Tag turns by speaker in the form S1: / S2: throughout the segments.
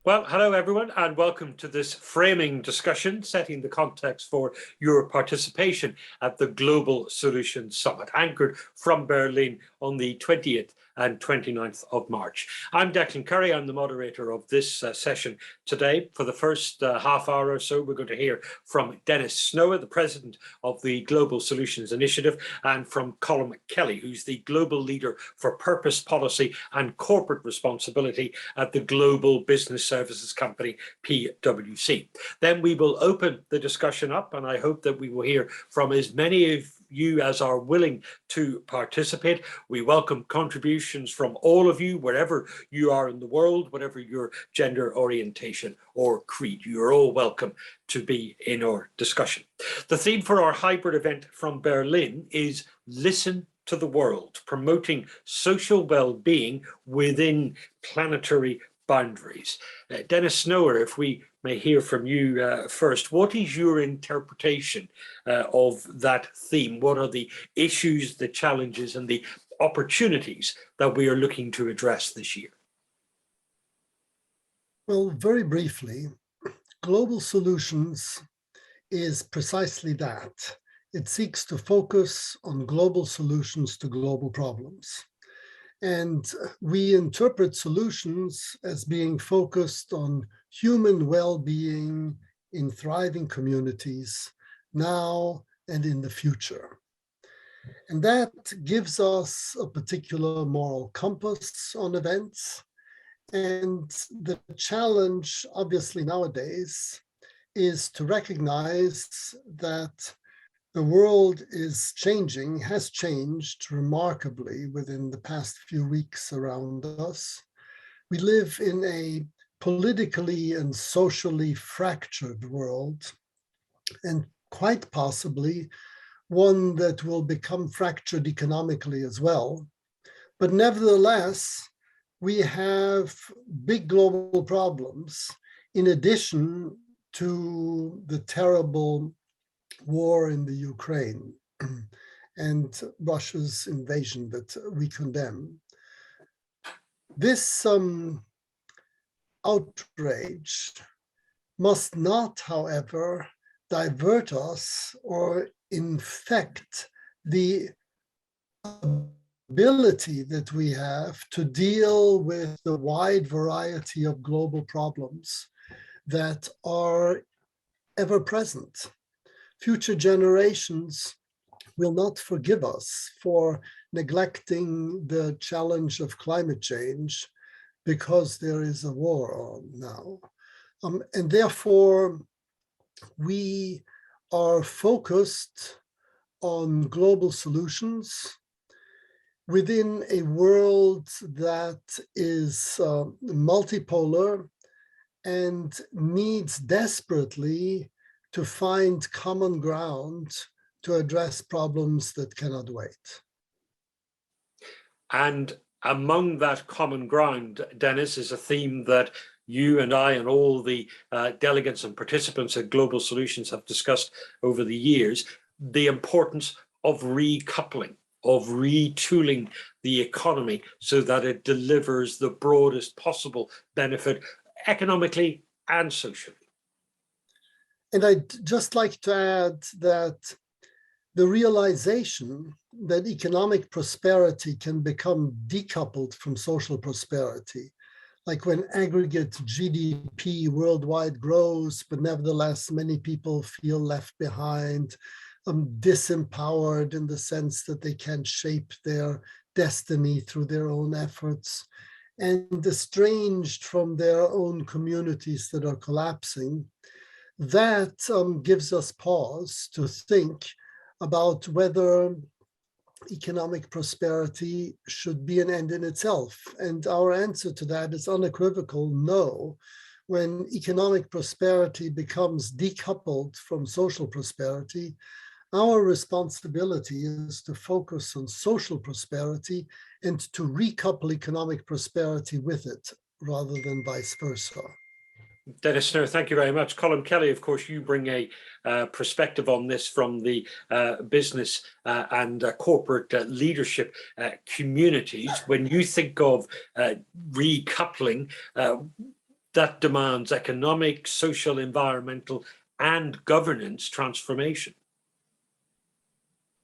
S1: Well, hello everyone, and welcome to this framing discussion, setting the context for your participation at the Global Solutions Summit, anchored from Berlin on the 20th and 29th of March. I'm Declan Kelly, I'm the moderator of this session today. For the first half hour or so, we're going to hear from Dennis Snower, the president of the Global Solutions Initiative, and from Colm Kelly, who's the global leader for purpose, policy and corporate responsibility at the Global Business Services company, PwC. Then we will open the discussion up, and I hope that we will hear from as many of you as are willing to participate. We welcome contributions from all of you, wherever you are in the world, whatever your gender orientation or creed. You're all welcome to be in our discussion. The theme for our hybrid event from Berlin is Listen to the World, promoting social well-being within planetary boundaries. Dennis Snower, if we may hear from you first, what is your interpretation of that theme? What are the issues, the challenges and the opportunities that we are looking to address this year?
S2: Well, very briefly, Global Solutions is precisely that. It seeks to focus on global solutions to global problems. And we interpret solutions as being focused on human well-being in thriving communities now and in the future. And that gives us a particular moral compass on events. And the challenge, obviously nowadays, is to recognize that the world is changing, has changed remarkably within the past few weeks around us. We live in a politically and socially fractured world, and quite possibly one that will become fractured economically as well. But nevertheless, we have big global problems in addition to the terrible war in the Ukraine and Russia's invasion that we condemn. This outrage must not, however, divert us or infect the ability that we have to deal with the wide variety of global problems that are ever present. Future generations will not forgive us for neglecting the challenge of climate change because there is a war on now. And therefore, we are focused on global solutions within a world that is multipolar and needs desperately to find common ground to address problems that cannot wait.
S1: And among that common ground, Dennis, is a theme that you and I and all the delegates and participants at Global Solutions have discussed over the years, the importance of recoupling, of retooling the economy so that it delivers the broadest possible benefit economically and socially.
S2: And I'd just like to add that the realization that economic prosperity can become decoupled from social prosperity, like when aggregate GDP worldwide grows, but nevertheless many people feel left behind, disempowered in the sense that they can't shape their destiny through their own efforts, and estranged from their own communities that are collapsing. That gives us pause to think about whether economic prosperity should be an end in itself. And our answer to that is unequivocal no. When economic prosperity becomes decoupled from social prosperity, our responsibility is to focus on social prosperity and to recouple economic prosperity with it, rather than vice versa.
S1: Dennis Snow, thank you very much. Colm Kelly, of course, you bring a perspective on this from the business and corporate leadership communities. When you think of recoupling, that demands economic, social, environmental, and governance transformation.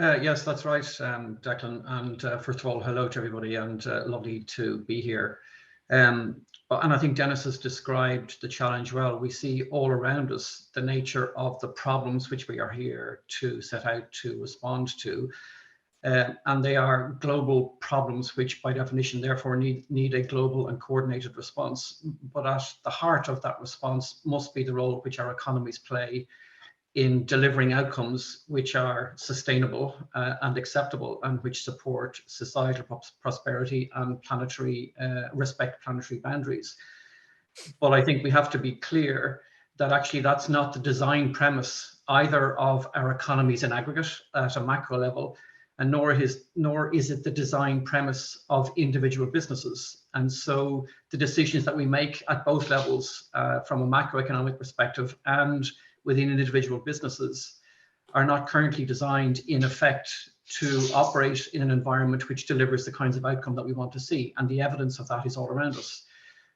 S3: Yes, that's right, Declan. And first of all, hello to everybody, and lovely to be here. And I think Dennis has described the challenge well. We see all around us the nature of the problems which we are here to set out to respond to. And they are global problems which by definition therefore need a global and coordinated response. But at the heart of that response must be the role which our economies play in delivering outcomes which are sustainable and acceptable, and which support societal prosperity and respect planetary boundaries. But I think we have to be clear that actually that's not the design premise either of our economies in aggregate at a macro level, and nor is it the design premise of individual businesses. And so the decisions that we make at both levels from a macroeconomic perspective and within individual businesses are not currently designed in effect to operate in an environment which delivers the kinds of outcome that we want to see. And the evidence of that is all around us.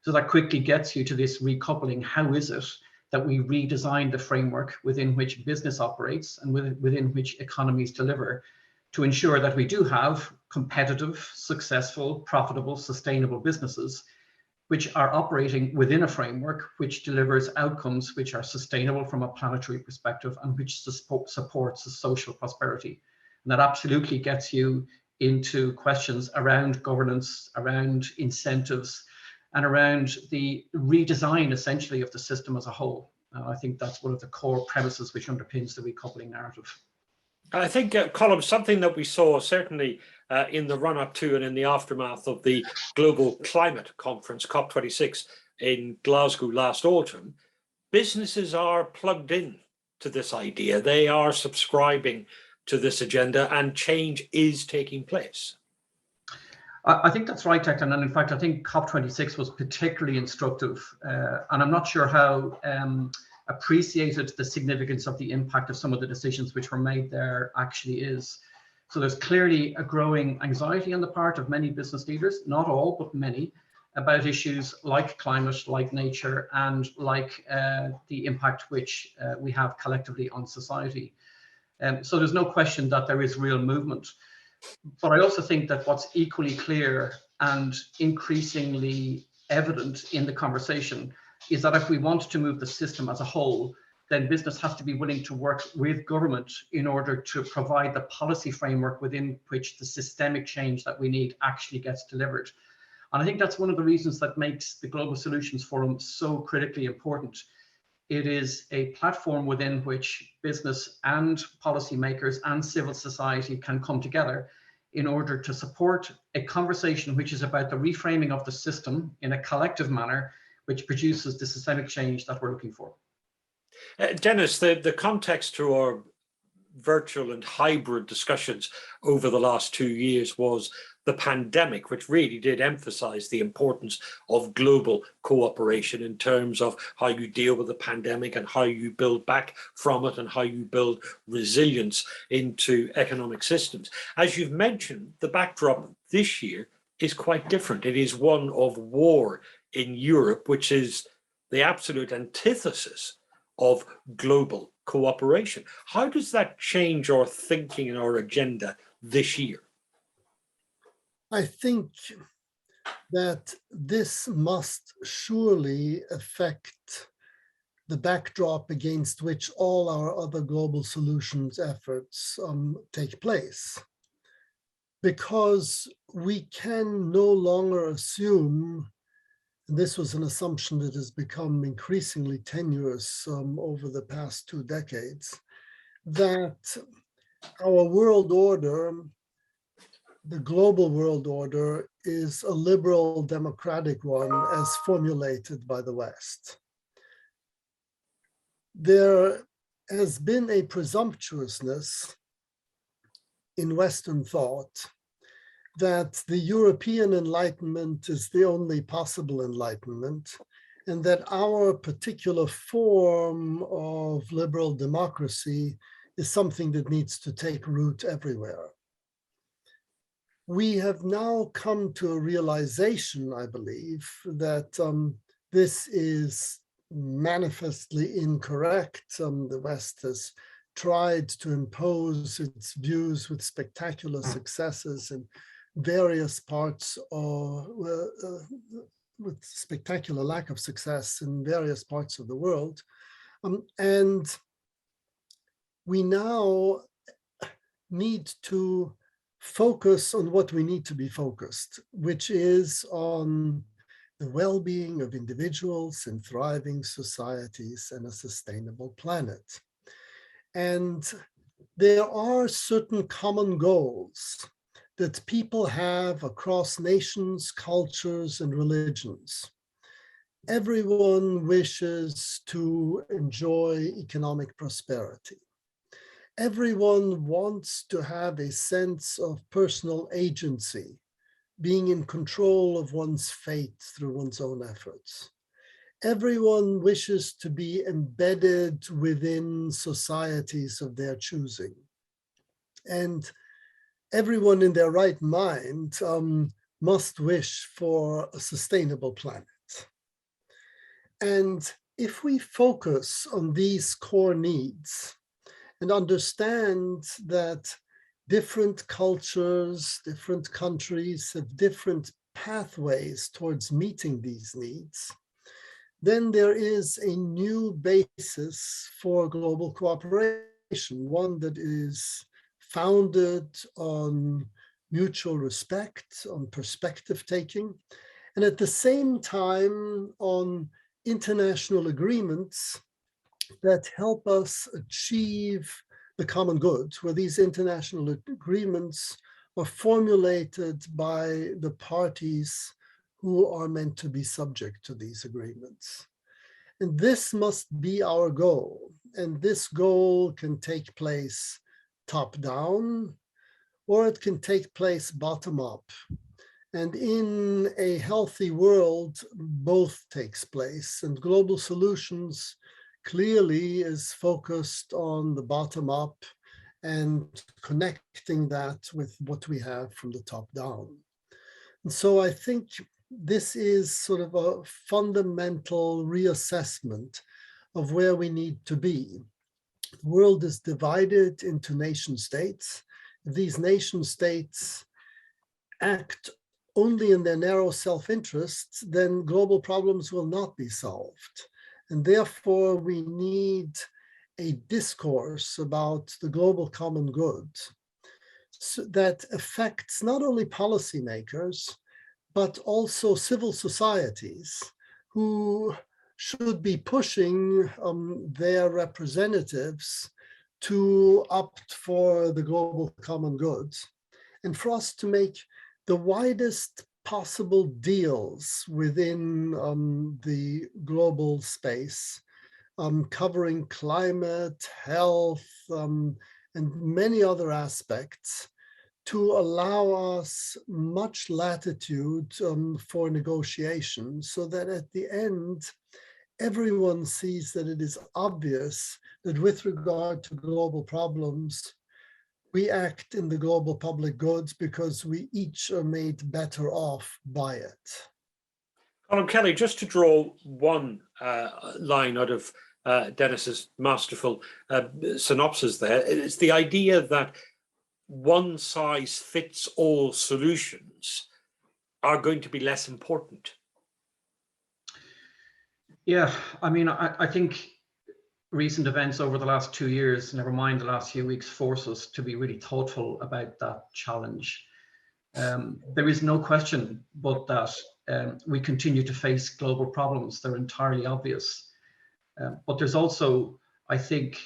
S3: So that quickly gets you to this recoupling. How is it that we redesign the framework within which business operates and within which economies deliver, to ensure that we do have competitive, successful, profitable, sustainable businesses which are operating within a framework which delivers outcomes which are sustainable from a planetary perspective and which supports the social prosperity. And that absolutely gets you into questions around governance, around incentives, and around the redesign essentially of the system as a whole. I think that's one of the core premises which underpins the recoupling narrative.
S1: I think, Colm, something that we saw certainly in the run-up to and in the aftermath of the Global Climate Conference, COP26, in Glasgow last autumn, businesses are plugged in to this idea. They are subscribing to this agenda, and change is taking place.
S3: I think that's right, Declan. And in fact, I think COP26 was particularly instructive. And I'm not sure how appreciated the significance of the impact of some of the decisions which were made there actually is. So there's clearly a growing anxiety on the part of many business leaders, not all, but many, about issues like climate, like nature, and like the impact which we have collectively on society. So there's no question that there is real movement. But I also think that what's equally clear and increasingly evident in the conversation is that if we want to move the system as a whole, then business has to be willing to work with government in order to provide the policy framework within which the systemic change that we need actually gets delivered. And I think that's one of the reasons that makes the Global Solutions Forum so critically important. It is a platform within which business and policymakers and civil society can come together in order to support a conversation which is about the reframing of the system in a collective manner, which produces the systemic change that we're looking for.
S1: Dennis, the context to our virtual and hybrid discussions over the last 2 years was the pandemic, which really did emphasize the importance of global cooperation in terms of how you deal with the pandemic and how you build back from it and how you build resilience into economic systems. As you've mentioned, the backdrop this year is quite different. It is one of war in Europe, which is the absolute antithesis of global cooperation. How does that change our thinking and our agenda this year?
S2: I think that this must surely affect the backdrop against which all our other global solutions efforts take place. Because we can no longer assume, and this was an assumption that has become increasingly tenuous over the past 2 decades, that our world order, the global world order, is a liberal democratic one as formulated by the West. There has been a presumptuousness in Western thought that the European Enlightenment is the only possible enlightenment, and that our particular form of liberal democracy is something that needs to take root everywhere. We have now come to a realization, I believe, that This is manifestly incorrect. The West has tried to impose its views with spectacular successes in various parts, or with spectacular lack of success in various parts of the world. And we now need to focus on what we need to be focused, which is on the well-being of individuals and thriving societies and a sustainable planet. And there are certain common goals that people have across nations, cultures, and religions. Everyone wishes to enjoy economic prosperity. Everyone wants to have a sense of personal agency, being in control of one's fate through one's own efforts. Everyone wishes to be embedded within societies of their choosing. And everyone in their right mind must wish for a sustainable planet. And if we focus on these core needs and understand that different cultures, different countries have different pathways towards meeting these needs, then there is a new basis for global cooperation, one that is founded on mutual respect, on perspective taking, and at the same time on international agreements that help us achieve the common good, where these international agreements are formulated by the parties who are meant to be subject to these agreements. And this must be our goal. And this goal can take place top down, or it can take place bottom up. And in a healthy world, both takes place. And global solutions clearly is focused on the bottom up and connecting that with what we have from the top down. And so I think this is sort of a fundamental reassessment of where we need to be. The world is divided into nation states. These nation states act only in their narrow self-interest, then global problems will not be solved. And therefore, we need a discourse about the global common good that affects not only policymakers, but also civil societies who should be pushing their representatives to opt for the global common good, and for us to make the widest possible deals within the global space, covering climate, health, and many other aspects, to allow us much latitude for negotiation, so that at the end, everyone sees that it is obvious that with regard to global problems, we act in the global public goods because we each are made better off by it.
S1: Colm Kelly, just to draw one line out of Dennis's masterful synopsis there, it's the idea that one-size-fits-all solutions are going to be less important.
S3: Yeah, I mean, I think recent events over the last 2 years, never mind the last few weeks, force us to be really thoughtful about that challenge. There is no question but that we continue to face global problems. They're entirely obvious. But there's also, I think,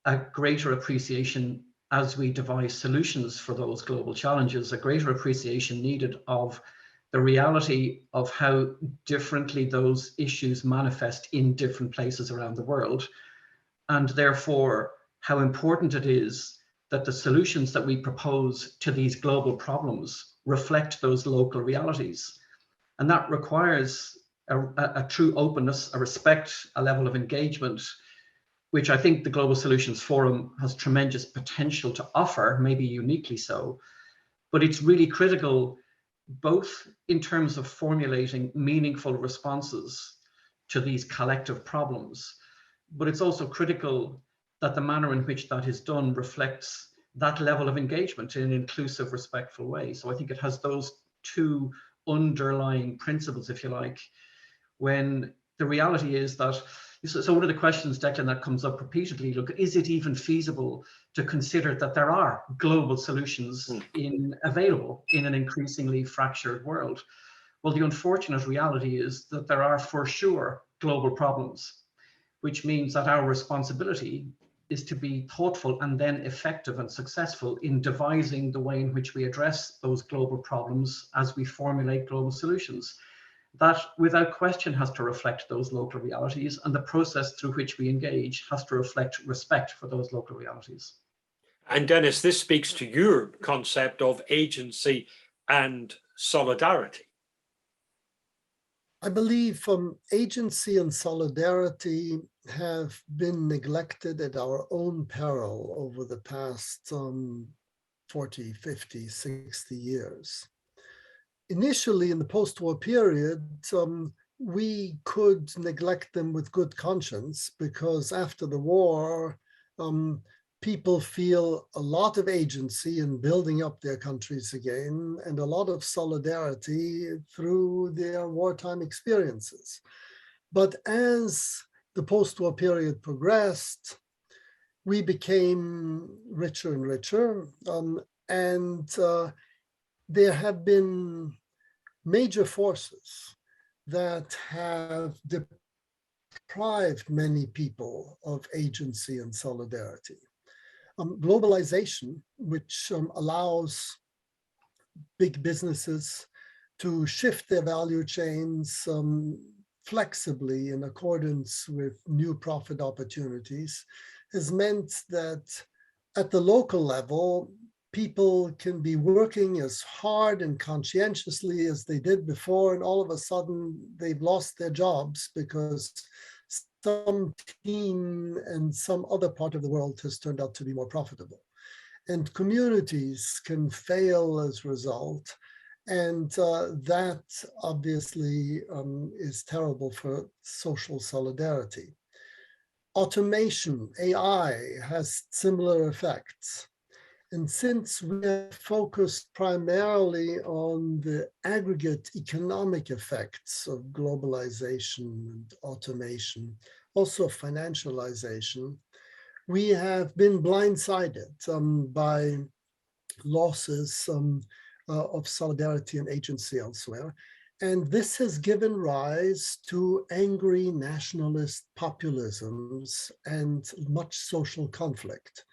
S3: a greater appreciation as we devise solutions for those global challenges, a greater appreciation needed of the reality of how differently those issues manifest in different places around the world, and therefore how important it is that the solutions that we propose to these global problems reflect those local realities. And that requires a true openness, a respect, a level of engagement, which I think the Global Solutions Forum has tremendous potential to offer, maybe uniquely so. But it's really critical both in terms of formulating meaningful responses to these collective problems, but it's also critical that the manner in which that is done reflects that level of engagement in an inclusive, respectful way. So I think it has those two underlying principles, if you like, when the reality is that, so one of the questions, Declan, that comes up repeatedly, look, is it even feasible to consider that there are global solutions available in an increasingly fractured world? Well, the unfortunate reality is that there are for sure global problems, which means that our responsibility is to be thoughtful and then effective and successful in devising the way in which we address those global problems as we formulate global solutions. That, without question, has to reflect those local realities, and the process through which we engage has to reflect respect for those local realities.
S1: And Dennis, this speaks to your concept of agency and solidarity.
S2: I believe agency and solidarity have been neglected at our own peril over the past 40, 50, 60 years. Initially, in the post-war period, we could neglect them with good conscience because after the war, people feel a lot of agency in building up their countries again and a lot of solidarity through their wartime experiences. But as the post-war period progressed, we became richer and richer, and there have been major forces that have deprived many people of agency and solidarity. Globalization, which allows big businesses to shift their value chains flexibly in accordance with new profit opportunities, has meant that at the local level, people can be working as hard and conscientiously as they did before, and all of a sudden they've lost their jobs because some team in some other part of the world has turned out to be more profitable. And communities can fail as a result. And that obviously is terrible for social solidarity. Automation, AI, has similar effects. And since we are focused primarily on the aggregate economic effects of globalization and automation, also financialization, we have been blindsided by losses of solidarity and agency elsewhere. And this has given rise to angry nationalist populisms and much social conflict.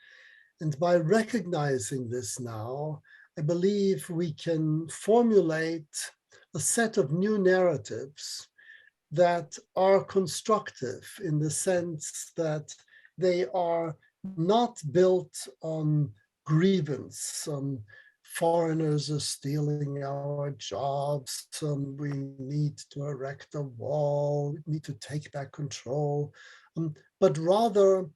S2: And by recognizing this now, I believe we can formulate a set of new narratives that are constructive in the sense that they are not built on grievance. Foreigners are stealing our jobs. We need to erect a wall. We need to take back control. But rather,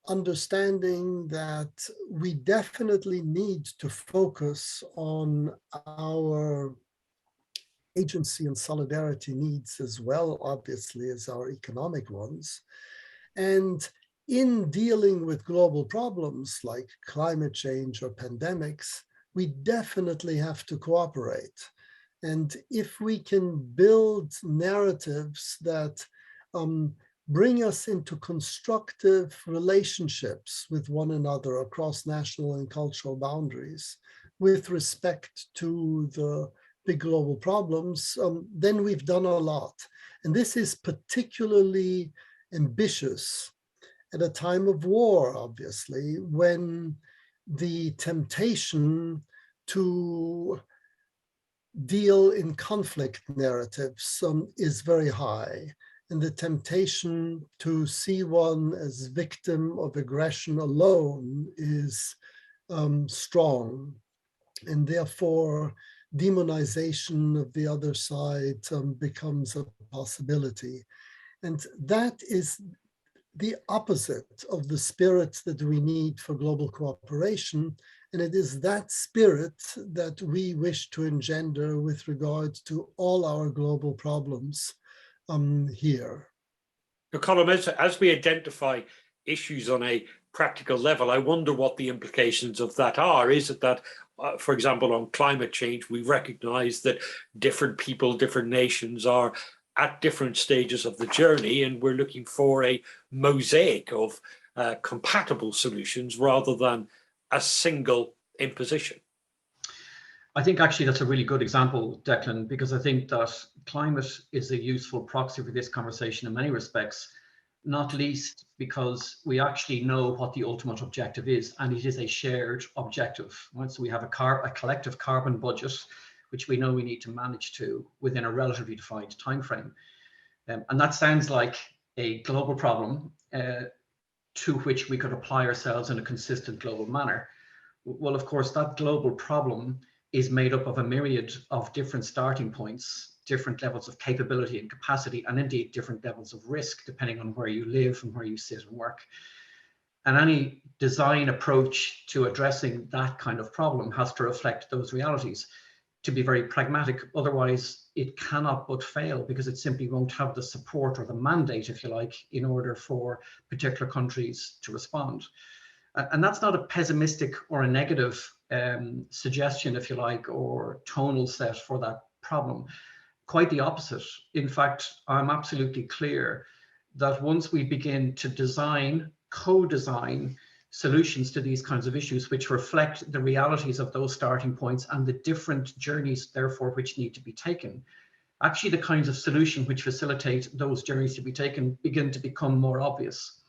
S2: understanding that we definitely need to focus on our agency and solidarity needs as well, obviously, as our economic ones. And in dealing with global problems like climate change or pandemics, we definitely have to cooperate. And if we can build narratives that bring us into constructive relationships with one another across national and cultural boundaries with respect to the big global problems, then we've done a lot. And this is particularly ambitious at a time of war, obviously, when the temptation to deal in conflict narratives is very high. And the temptation to see one as victim of aggression alone is strong. And therefore, demonization of the other side becomes a possibility. And that is the opposite of the spirit that we need for global cooperation And it is that spirit that we wish to engender with regard to all our global problems here.
S1: Colm, as we identify issues on a practical level, I wonder what the implications of that are. Is it that, for example, on climate change, we recognize that different people, different nations are at different stages of the journey, and we're looking for a mosaic of compatible solutions rather than a single imposition?
S3: I think actually that's a really good example, Declan, because I think that climate is a useful proxy for this conversation in many respects, not least because we actually know what the ultimate objective is, and it is a shared objective. Right? So we have a collective carbon budget, which we know we need to manage to within a relatively defined time frame. And that sounds like a global problem to which we could apply ourselves in a consistent global manner. Well, of course, that global problem is made up of a myriad of different starting points, different levels of capability and capacity, and indeed different levels of risk, depending on where you live and where you sit and work. And any design approach to addressing that kind of problem has to reflect those realities. To be very pragmatic, otherwise it cannot but fail, because it simply won't have the support or the mandate, if you like, in order for particular countries to respond. And that's not a pessimistic or a negative suggestion, if you like, or tonal set for that problem. Quite the opposite. In fact, I'm absolutely clear that once we begin to design, co-design solutions to these kinds of issues, which reflect the realities of those starting points and the different journeys, therefore, which need to be taken, actually the kinds of solutions which facilitate those journeys to be taken begin to become more obvious.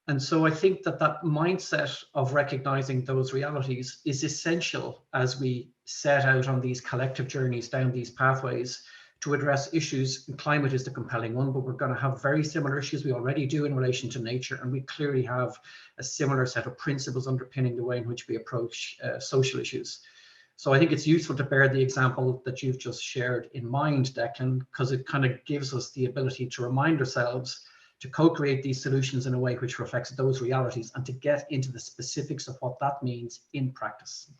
S3: And so I think that that mindset of recognizing those realities is essential as we set out on these collective journeys down these pathways to address issues. And climate is the compelling one, but we're going to have very similar issues. We already do in relation to nature, and we clearly have a similar set of principles underpinning the way in which we approach social issues. So I think it's useful to bear the example that you've just shared in mind, Declan, because it kind of gives us the ability to remind ourselves to co-create these solutions in a way which reflects those realities, and to get into the specifics of what that means in practice.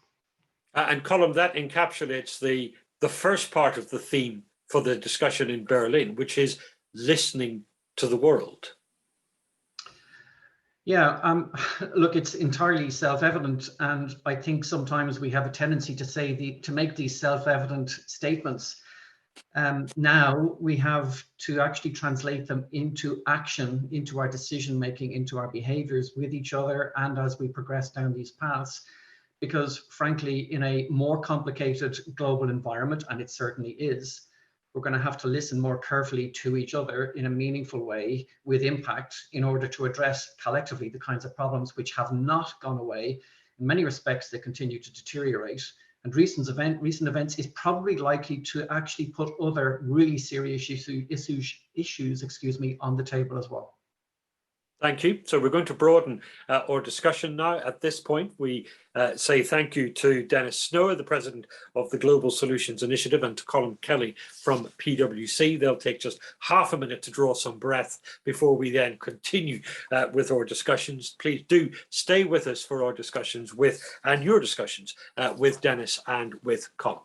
S1: And Colm, that encapsulates the first part of the theme for the discussion in Berlin, which is listening to the world.
S3: Yeah, look, it's entirely self-evident, and I think sometimes we have a tendency to make these self-evident statements. Now we have to actually translate them into action, into our decision making, into our behaviors with each other, and as we progress down these paths. Because frankly, in a more complicated global environment, and it certainly is, we're going to have to listen more carefully to each other in a meaningful way with impact in order to address collectively the kinds of problems which have not gone away. In many respects, they continue to deteriorate. And recent events is probably likely to actually put other really serious issues on the table as well.
S1: Thank you. So we're going to broaden our discussion now. At this point, we say thank you to Dennis Snow, the president of the Global Solutions Initiative, and to Colm Kelly from PwC. They'll take just half a minute to draw some breath before we then continue with our discussions. Please do stay with us for our discussions and your discussions with Dennis and with Colm.